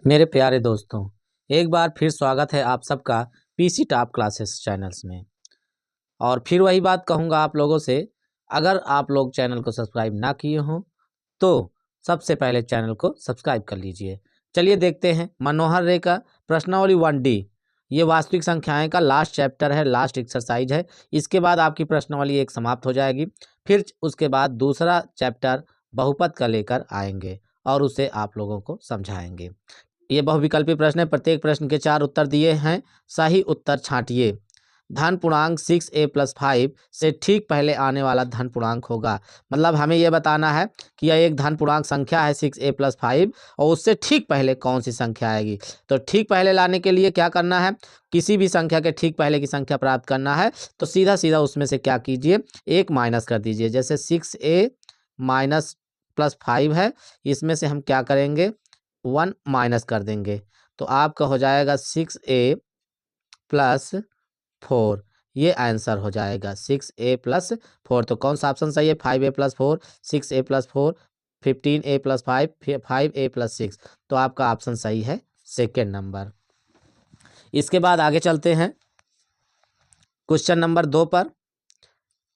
मेरे प्यारे दोस्तों, एक बार फिर स्वागत है आप सबका पीसी टॉप क्लासेस चैनल्स में। और फिर वही बात कहूँगा आप लोगों से, अगर आप लोग चैनल को सब्सक्राइब ना किए हों तो सबसे पहले चैनल को सब्सक्राइब कर लीजिए। चलिए देखते हैं मनोहर रे का प्रश्नावली 1D। ये वास्तविक संख्याएं का लास्ट चैप्टर है, लास्ट एक्सरसाइज है। इसके बाद आपकी प्रश्नावली एक समाप्त हो जाएगी। फिर उसके बाद दूसरा चैप्टर बहुपद का लेकर आएंगे और उसे आप लोगों को समझाएंगे। ये बहुविकल्पी प्रश्न है। प्रत्येक प्रश्न के 4 उत्तर दिए हैं, सही उत्तर छांटिए। धन पूर्णांक 6a+5 से ठीक पहले आने वाला धन पूर्णांक होगा। मतलब हमें यह बताना है कि यह एक धन पूर्णांक संख्या है 6a+5 और उससे ठीक पहले कौन सी संख्या आएगी। तो ठीक पहले लाने के लिए क्या करना है, किसी भी संख्या के ठीक पहले की संख्या प्राप्त करना है तो सीधा सीधा उसमें से क्या कीजिए, एक माइनस कर दीजिए। जैसे 6a-+5 है, इसमें से हम क्या करेंगे, 1 माइनस कर देंगे तो आपका हो जाएगा 6a+4। ये आंसर हो जाएगा 6a+4। तो कौन सा ऑप्शन सही है, 5a+4, 6a+4, 15a+5, 5a+6। तो आपका ऑप्शन सही है सेकेंड नंबर। इसके बाद आगे चलते हैं क्वेश्चन नंबर 2 पर।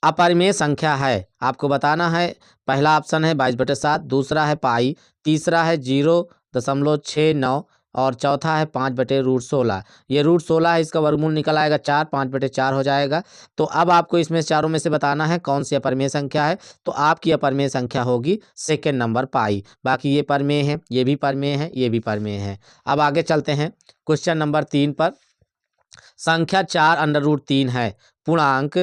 अपरिमेय संख्या है, आपको बताना है। पहला ऑप्शन है 22/7, दूसरा है पाई, तीसरा है 0.69 और चौथा है 5/√16। ये √16 है, इसका वर्गमूल निकल आएगा 4, 5/4 हो जाएगा। तो अब आपको इसमें चारों में से बताना है कौन सी अपरिमेय संख्या है। तो आपकी अपरिमेय संख्या होगी सेकेंड नंबर पाई। बाकी ये परमेय है, ये भी परमेय है, ये भी परमेय है। अब आगे चलते हैं क्वेश्चन नंबर 3 पर। संख्या 4√3 है, पूर्णांक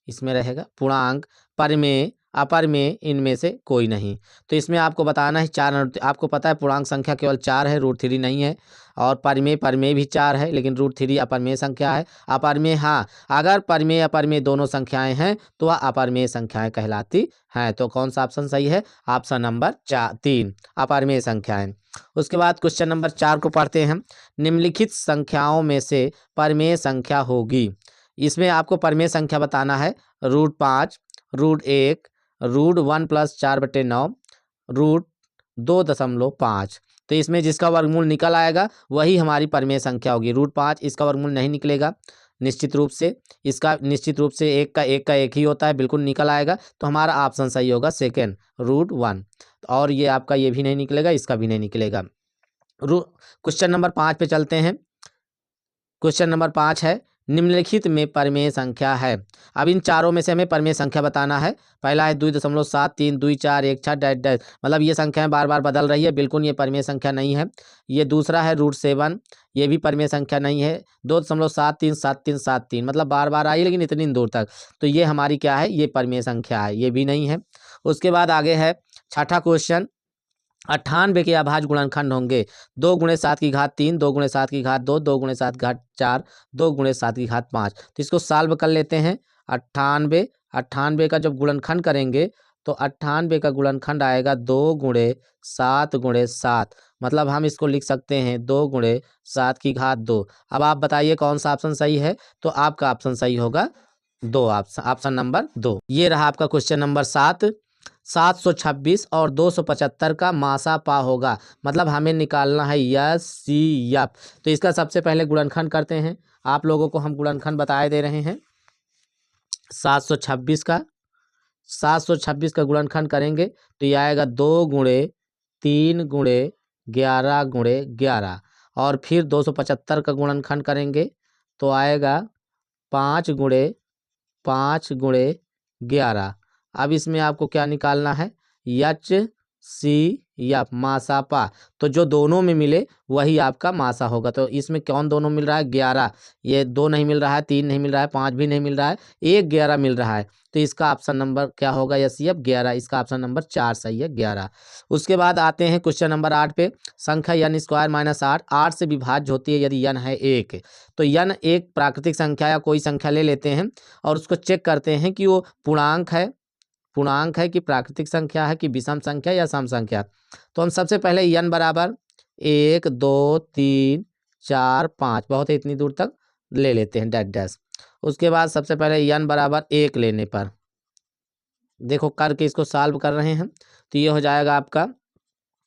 इसमें रहेगा, पूर्णांक, परमेय, अपरमेय इनमें से कोई नहीं। तो इसमें आपको बताना है 4, आपको पता है पूर्णांक संख्या केवल 4 है, √3 नहीं है। और परमेय भी 4 है, लेकिन √3 अपरमेय संख्या है। अपरमेय, हाँ, अगर परमेय अपरमेय दोनों संख्याएं हैं तो वह अपरमेय संख्याएं कहलाती हैं। तो कौन सा ऑप्शन सही है, ऑप्शन नंबर 3, अपरमेय संख्याएं। उसके बाद क्वेश्चन नंबर 4 को पढ़ते हैं। निम्नलिखित संख्याओं में से परमेय संख्या होगी। इसमें आपको परमेय संख्या बताना है √5, √1, √1 + 4/9, √2.5। तो इसमें जिसका वर्गमूल निकल आएगा वही हमारी परमेय संख्या होगी। √5 इसका वर्गमूल नहीं निकलेगा निश्चित रूप से, इसका निश्चित रूप से एक का एक ही होता है, बिल्कुल निकल आएगा। तो हमारा ऑप्शन सही होगा सेकेंड, √1। और ये आपका ये भी नहीं निकलेगा, इसका भी नहीं निकलेगा। क्वेश्चन नंबर 5 पे चलते हैं। क्वेश्चन नंबर 5 है, निम्नलिखित में परमेय संख्या है। अब इन चारों में से हमें परमेय संख्या बताना है। पहला है 2.7, 3, 2, 4, 1, 6 डैश डैश, मतलब ये संख्याएं बार बार बदल रही है, बिल्कुल ये परमेय संख्या नहीं है। ये दूसरा है √7, ये भी परमेय संख्या नहीं है। 2.73, 7, 3, 7, 3, मतलब बार बार आई लेकिन इतनी दूर तक। तो ये हमारी क्या है, ये परमेय संख्या है, ये भी नहीं है। उसके बाद आगे है छठा क्वेश्चन। 98 के अभाज्य गुणनखंड होंगे। 2 × 7 की घात 3, 2 × 7 की घात 2, 2 × 7 की घात 4, 2 × 7 की घात 5। तो इसको सॉल्व कर लेते हैं। 98 का जब गुणनखंड करेंगे तो 98 का गुणनखंड आएगा 2 × 7 × 7, मतलब हम इसको लिख सकते हैं 2 × 7 की घात 2। अब आप बताइए कौन सा ऑप्शन सही है। तो आपका ऑप्शन सही होगा 2, ऑप्शन नंबर 2। ये रहा आपका क्वेश्चन नंबर 7। 726 और 275 का मासा पा होगा, मतलब हमें निकालना है यफ। तो इसका सबसे पहले गुणनखंड करते हैं। आप लोगों को हम गुणनखंड बताए दे रहे हैं। 726 का गुणनखंड करेंगे तो ये आएगा 2 × 3 × 11 × 11। और फिर 275 का गुणनखंड करेंगे तो आएगा 5 × 5 × 11। अब इसमें आपको क्या निकालना है, HCF, मासापा। तो जो दोनों में मिले वही आपका मासा होगा। तो इसमें कौन दोनों मिल रहा है, 11। ये 2 नहीं मिल रहा है, 3 नहीं मिल रहा है, 5 भी नहीं मिल रहा है, 11 मिल रहा है। तो इसका ऑप्शन नंबर क्या होगा, HCF 11। इसका ऑप्शन नंबर 4 सही है, 11। उसके बाद आते हैं क्वेश्चन नंबर 8 पे। संख्या n² - 8 8 से विभाज्य होती है यदि n है 1। तो n एक प्राकृतिक संख्या या कोई संख्या ले लेते हैं और उसको चेक करते हैं कि वो पूर्णांक है कि प्राकृतिक संख्या है कि विषम संख्या या सम संख्या। तो हम सबसे पहले n बराबर 1, 2, 3, 4, 5, बहुत है इतनी दूर तक ले लेते हैं डैश डैश। उसके बाद सबसे पहले n बराबर 1 लेने पर देखो करके इसको सॉल्व कर रहे हैं तो ये हो जाएगा आपका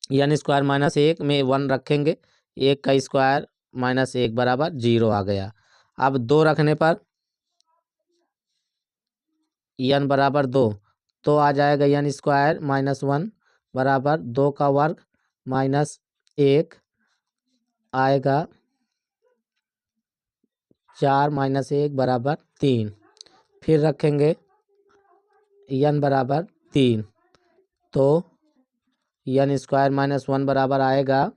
एन स्क्वायर माइनस 1 में 1 रखेंगे, 1 का स्क्वायर माइनस 1 बराबर 0 आ गया। अब 2 रखने पर एन बराबर 2, तो आ जाएगा एन स्क्वायर माइनस 1 बराबर 2 का वर्ग माइनस 1 आएगा 4 माइनस 1 बराबर 3। फिर रखेंगे एन बराबर 3, तो एन स्क्वायर माइनस 1 बराबर आएगा,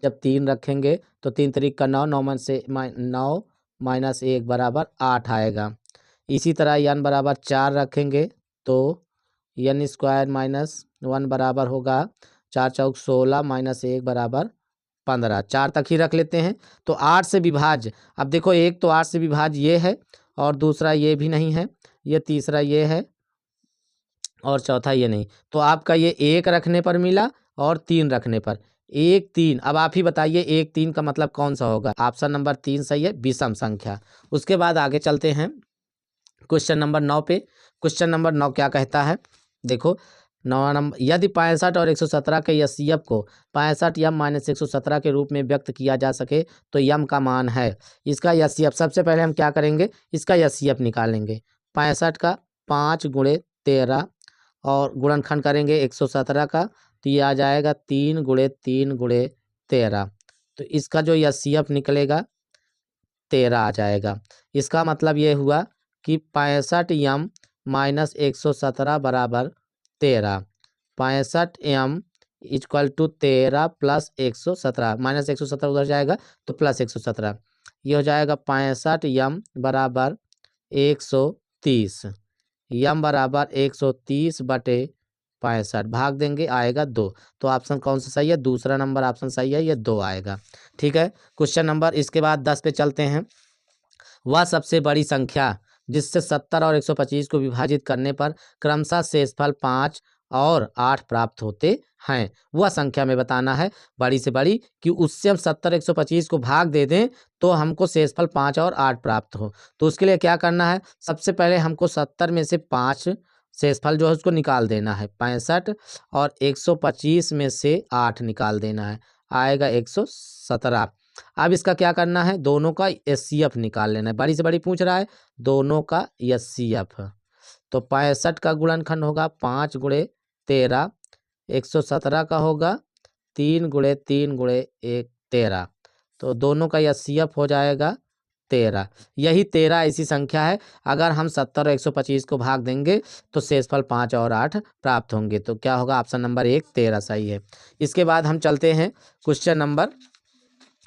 जब 3 रखेंगे तो 3 3 का 9, 9 में से 9 माइनस 1 बराबर 8 आएगा। इसी तरह एन बराबर 4 रखेंगे तो एन स्क्वायर माइनस 1 बराबर होगा 4 चौक 16 माइनस 1 बराबर 15। 4 तक ही रख लेते हैं। तो 8 से विभाज्य, अब देखो एक तो 8 से विभाज्य ये है और दूसरा ये भी नहीं है, ये तीसरा ये है और चौथा ये नहीं। तो आपका ये 1 रखने पर मिला और 3 रखने पर 1 3। अब आप ही बताइए 1 3 का मतलब कौन सा होगा? ऑप्शन नंबर 3 सही है, विषम संख्या। उसके बाद आगे चलते हैं क्वेश्चन नंबर 9 पे। क्वेश्चन नंबर 9 क्या कहता है? देखो 9 नंबर, यदि 65 और 117 के एचसीएफ को 65 यम माइनस 117 के रूप में व्यक्त किया जा सके तो यम का मान है। इसका एचसीएफ, सबसे पहले हम क्या करेंगे, इसका एचसीएफ निकालेंगे। 65 का 5 गुणे 13 और गुणनखंड करेंगे 117 का, तो ये आ जाएगा 3 गुणे 3 गुणे 13। तो इसका जो एचसीएफ निकलेगा 13 आ जाएगा। इसका मतलब ये हुआ कि 65 यम माइनस 117 बराबर 13। 65 M equal to 13 plus 117, minus 117 उधर जाएगा तो प्लस 117, ये हो जाएगा 65 यम बराबर 130। यम बराबर 130 बटे 65 भाग देंगे, आएगा 2। तो ऑप्शन कौन सा सही है? दूसरा नंबर ऑप्शन सही है, ये 2 आएगा। ठीक है, क्वेश्चन नंबर इसके बाद 10 पे चलते हैं। वह सबसे बड़ी संख्या जिससे 70 और 125 को विभाजित करने पर क्रमशः शेषफल 5 और 8 प्राप्त होते हैं, वह संख्या में बताना है बड़ी से बड़ी, कि उससे हम 70 125 को भाग दे दें तो हमको शेषफल 5 और 8 प्राप्त हो। तो उसके लिए क्या करना है? सबसे पहले हमको 70 में से 5 शेषफल जो है उसको निकाल देना है, 65, और 125 में से 8 निकाल देना है, आएगा 117। अब इसका क्या करना है? दोनों का एचसीएफ निकाल लेना है। बड़ी से बड़ी पूछ रहा है, दोनों का एचसीएफ। तो 65 का गुणनखंड होगा 5 गुणे 13, 117 का होगा 3 गुणे 3 गुणे 1 13। तो दोनों का एचसीएफ हो जाएगा 13। यही 13 ऐसी संख्या है, अगर हम 70 और 125 को भाग देंगे तो शेषफल 5 और 8 प्राप्त होंगे। तो क्या होगा? ऑप्शन नंबर 1 13 सही है। इसके बाद हम चलते हैं क्वेश्चन नंबर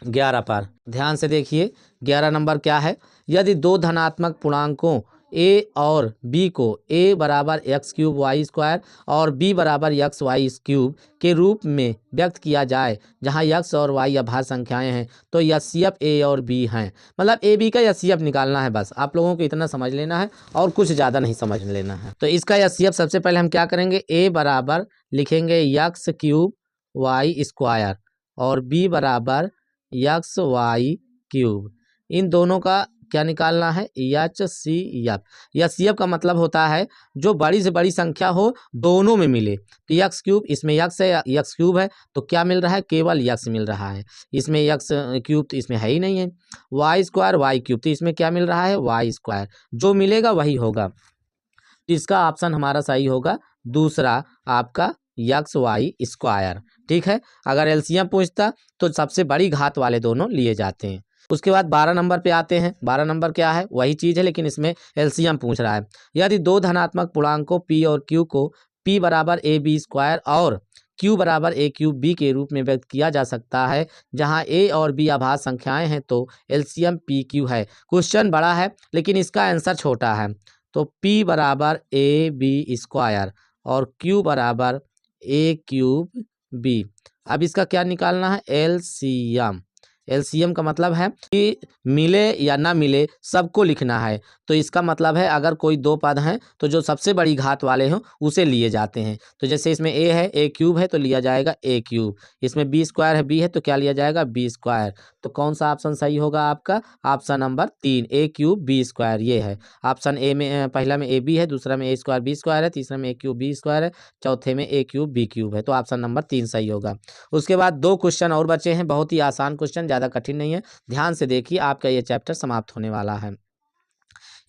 11 पर। ध्यान से देखिए 11 नंबर क्या है? यदि दो धनात्मक पूर्णांकों a और b को a बराबर एक्स क्यूब वाई स्क्वायर और b बराबर एक्स वाई क्यूब के रूप में व्यक्त किया जाए, जहां x और y अभाज्य संख्याएं हैं, तो एचसीएफ a और b हैं। मतलब a b का एचसीएफ निकालना है, बस आप लोगों को इतना समझ लेना है और कुछ ज़्यादा नहीं समझ लेना है। तो इसका एचसीएफ सबसे पहले हम क्या करेंगे? a बराबर लिखेंगे एक्स क्यूब वाई स्क्वायर और b बराबर एक्स वाई क्यूब। इन दोनों का क्या निकालना है? H C F. H C F का मतलब होता है जो बड़ी से बड़ी संख्या हो दोनों में मिले। तो एक्स क्यूब, इसमें एक्स है, एक्स क्यूब है, तो क्या मिल रहा है? केवल एक्स मिल रहा है। इसमें एक्स क्यूब तो इसमें है ही नहीं है। वाई स्क्वायर वाई क्यूब, तो इसमें क्या मिल रहा है? Y square. जो मिलेगा वही होगा। तो इसका ऑप्शन हमारा सही होगा दूसरा, आपका एक्स वाई स्क्वायर। ठीक है, अगर एलसीएम पूछता तो सबसे बड़ी घात वाले दोनों लिए जाते हैं। उसके बाद 12 नंबर पे आते हैं। 12 नंबर क्या है? वही चीज़ है लेकिन इसमें एलसीएम पूछ रहा है। यदि दो धनात्मक पूर्णांकों p और q को p बराबर ए बी स्क्वायर और q बराबर ए क्यूब b के रूप में व्यक्त किया जा सकता है, जहां a और b अभाज्य संख्याएं हैं, तो एलसीएम पी क्यू है। क्वेश्चन बड़ा है लेकिन इसका आंसर छोटा है। तो p बराबर ए बी स्क्वायर और q बराबर ए क्यूब b। अब इसका क्या निकालना है? एलसीएम। एलसीएम का मतलब है कि मिले या ना मिले सबको लिखना है। तो इसका मतलब है अगर कोई दो पद हैं तो जो सबसे बड़ी घात वाले हों उसे लिए जाते हैं। तो जैसे इसमें ए है, ए क्यूब है तो लिया जाएगा ए क्यूब। इसमें बी स्क्वायर है, बी है तो क्या लिया जाएगा, बी स्क्वायर। तो कौन सा ऑप्शन सही होगा आपका, ऑप्शन नंबर 3 ए क्यूब बी स्क्वायर। ये है ऑप्शन ए में, पहला में ए बी है, दूसरा में ए स्क्वायर बी स्क्वायर है, तीसरा में ए क्यूब बी स्क्वायर है, चौथे में ए क्यूब बी क्यूब है। तो ऑप्शन नंबर 3 सही होगा। उसके बाद 2 क्वेश्चन और बचे हैं, बहुत ही आसान क्वेश्चन, ज़्यादा कठिन नहीं है। ध्यान से देखिए, आपका ये चैप्टर समाप्त होने वाला है।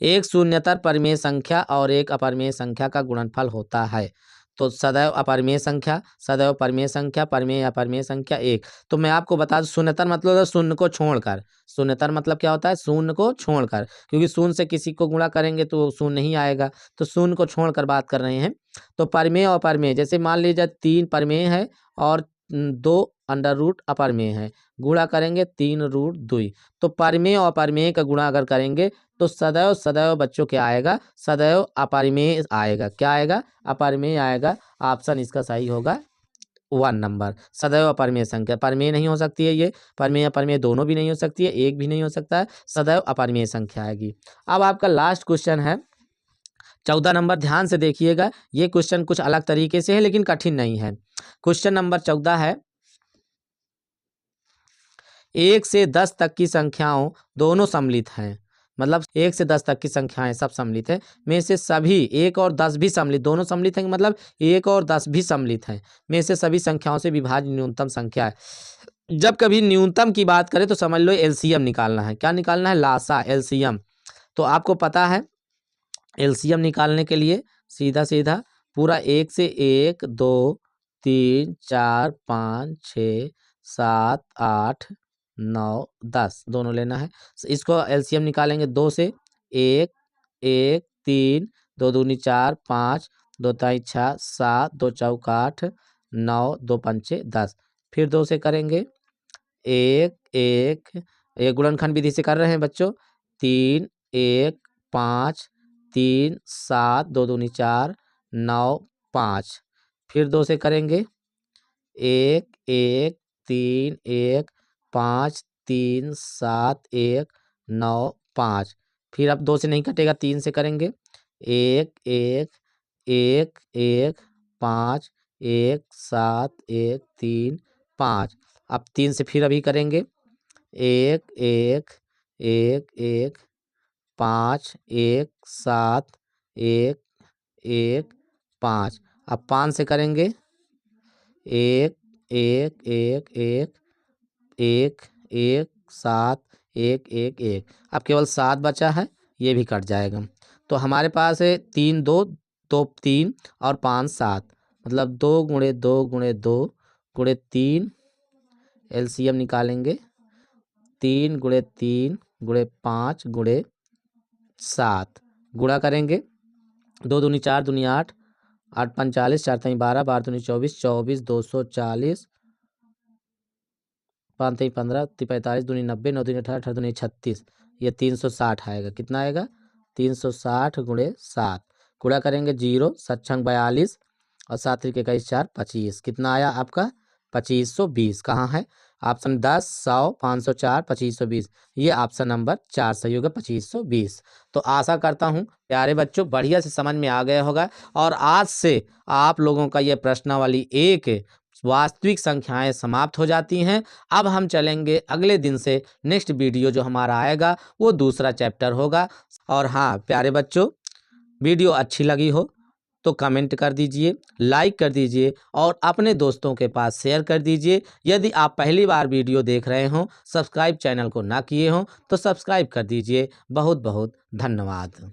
एक शून्यतर परिमेय संख्या और एक अपरिमेय संख्या का गुणनफल होता है। तो सदैव अपरिमेय संख्या, सदैव परिमेय संख्या, परिमेय अपरिमेय संख्या एक। तो मैं आपको बता दूं, शून्यतर मतलब है शून्य को छोड़कर। शून्यतर मतलब क्या होता है, शून्य को छोड़कर, क्योंकि शून्य से किसी को गुणा करेंगे तो शून्य नहीं आएगा, तो शून्य को छोड़कर बात कर रहे हैं। तो परिमेय और अपरिमेय, जैसे मान लीजिए 3 परिमेय है और 2 अंडर रूट अपरिमेय है, गुणा करेंगे 3 रूट 2। तो परिमेय और अपरिमेय का गुणा अगर करेंगे तो सदैव सदैव बच्चों क्या आएगा, सदैव अपरिमेय आएगा। क्या आएगा, अपरिमेय आएगा। ऑप्शन इसका सही होगा 1 नंबर, सदैव अपरिमेय संख्या। परिमेय नहीं हो सकती है ये, परिमेय अपरिमेय दोनों भी नहीं हो सकती है, एक भी नहीं हो सकता है, सदैव अपरिमेय संख्या आएगी। अब आपका लास्ट क्वेश्चन है 14 नंबर, ध्यान से देखिएगा। ये क्वेश्चन कुछ अलग तरीके से है लेकिन कठिन नहीं है। क्वेश्चन नंबर 14 है, 1 से 10 तक की संख्याओं दोनों सम्मिलित हैं। मतलब 1 से 10 तक की संख्याएं सब सम्मिलित हैं, में से सभी 1 और 10 भी सम्मिलित, दोनों सम्मिलित हैं, मतलब 1 और 10 भी सम्मिलित हैं, में से सभी संख्याओं से विभाज्य न्यूनतम संख्या है। जब कभी न्यूनतम की बात करें तो समझ लो एलसीएम निकालना है। क्या निकालना है, लासा, एलसीएम। तो आपको पता है एलसीएम निकालने के लिए सीधा सीधा पूरा 1 से 1 2 3 4 5 6 7 8 9 10 दोनों लेना है। इसको एलसीएम निकालेंगे 2 से 1 1 3 2 दूनी 4 5 2 ताई 6 7 2 चौक 8 9 2 पंचे 10। फिर 2 से करेंगे 1 1, ये गुणनखंड विधि से कर रहे हैं बच्चों, 3 1 5 3 7 2 दूनी 4 9 5। फिर 2 से करेंगे 1 1 3 1 5 3 7 1 9 5। फिर अब 2 से नहीं कटेगा, 3 से करेंगे 1 1 1 1 5 1 7 1 3 5। अब 3 से फिर अभी करेंगे 1 1 1 1 5 1 7 1 1 5। अब 5 से करेंगे 1 1 1 1 1 1 7 1 1 1। अब केवल 7 बचा है, ये भी कट जाएगा। तो हमारे पास है 3 2 2 3 और 5 7, मतलब 2 गुणे 2 गुणे 2 गुणे 3, एलसीएम निकालेंगे 3 गुणे 3 गुणे 5 गुणे 7, गुणा करेंगे 2 दूनी 4 दूनी 8 8 5 40 4 3 12 12 दूनी 24 24 240 5 3 15 45 दूनी 90 9 दूनी 18 18 दूनी 36, ये 360 आएगा। कितना आएगा, 360 गुणे 7, गुणा करेंगे 0 7 छंग 42 और 7 3 21 4 25। कितना आया आपका, 2520। कहाँ है, ऑप्शन 10 100 504 2520। ये ऑप्शन नंबर 4 सही होगा, 2520। तो आशा करता हूँ प्यारे बच्चों बढ़िया से समझ में आ गया होगा, और आज से आप लोगों का ये प्रश्नावली 1 वास्तविक संख्याएं समाप्त हो जाती हैं। अब हम चलेंगे अगले दिन से, नेक्स्ट वीडियो जो हमारा आएगा वो दूसरा चैप्टर होगा। और हाँ प्यारे बच्चों, वीडियो अच्छी लगी हो तो कमेंट कर दीजिए, लाइक कर दीजिए और अपने दोस्तों के पास शेयर कर दीजिए। यदि आप पहली बार वीडियो देख रहे हों, सब्सक्राइब चैनल को ना किए हों तो सब्सक्राइब कर दीजिए। बहुत बहुत धन्यवाद।